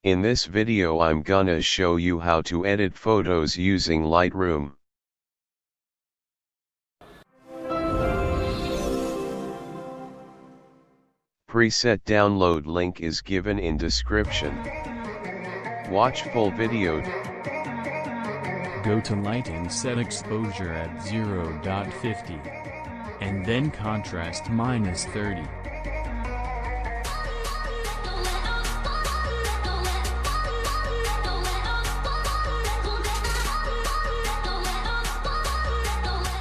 In this video I'm gonna show you how to edit photos using Lightroom. Preset download link is given in description. Watch full video. Go to Light and set exposure at 0.50. And then contrast -30.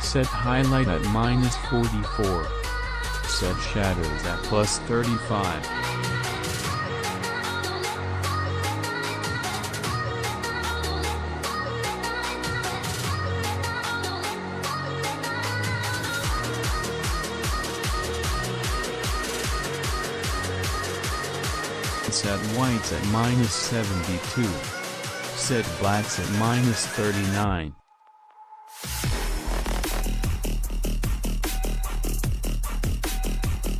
Set highlight at -44. Set shadows at +35. Set whites at -72. Set blacks at -39.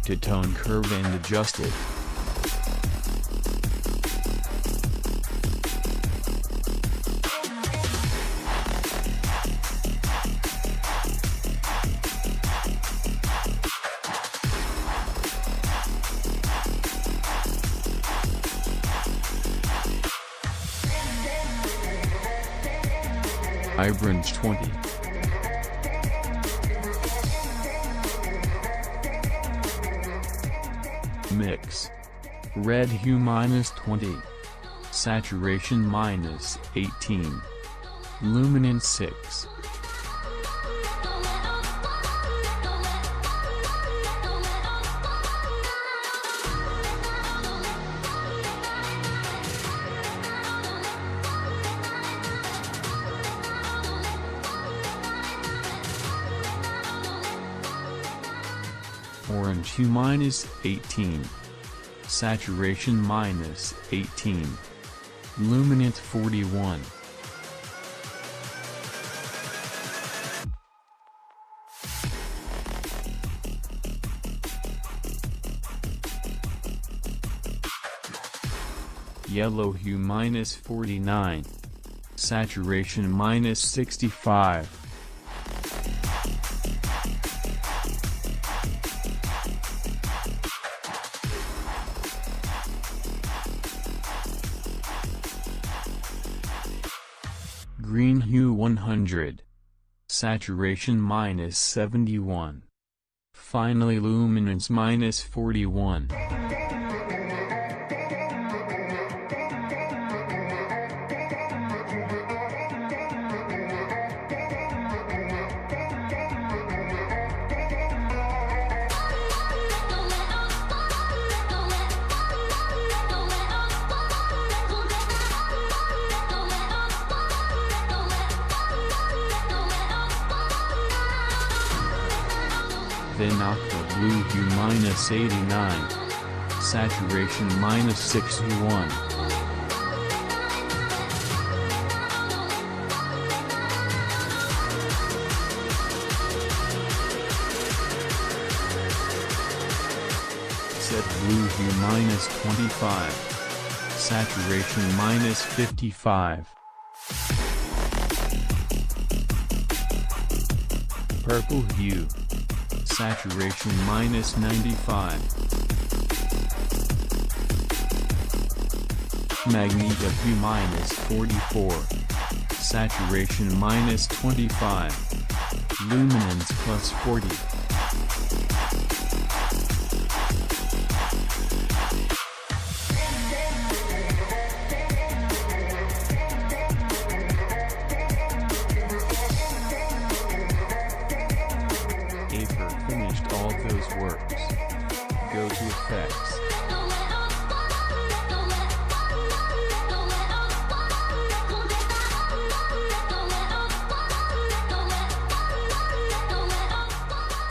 To tone curve and adjust it. Vibrance 20. Mix. Red hue -20. Saturation -18. Luminance 6. Orange hue -18. Saturation -18. Luminance 41. Yellow hue -49. Saturation -65. Green hue 100. Saturation -71. Finally luminance -41. Then aqua blue hue -89. Saturation -61. Set blue hue -25. Saturation -55. Purple hue. Saturation -95. Magenta hue -44. Saturation -25. Luminance +40. Finished all those works. Go to Effects.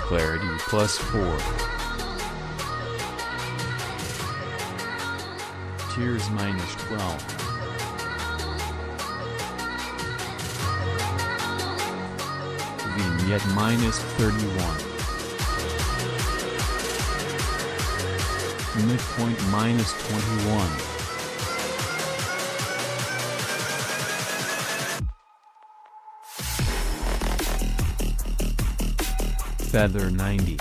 Clarity +4. Tears -12. Vignette -31. Midpoint -21. feather 90.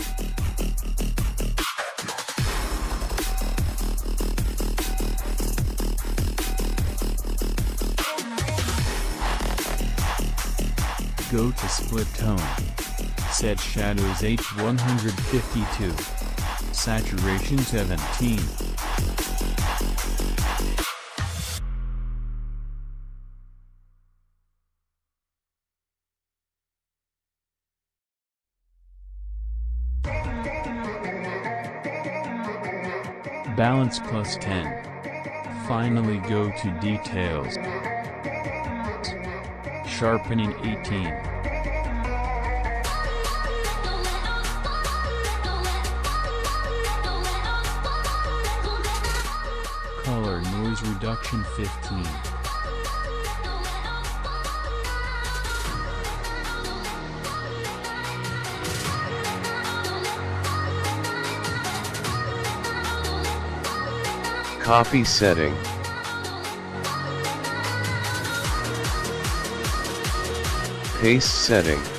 Go to split tone. Set shadows H152. Saturation 17. Balance plus 10. Finally go to details. Sharpening 18. Color noise reduction 15. Copy setting. Paste setting.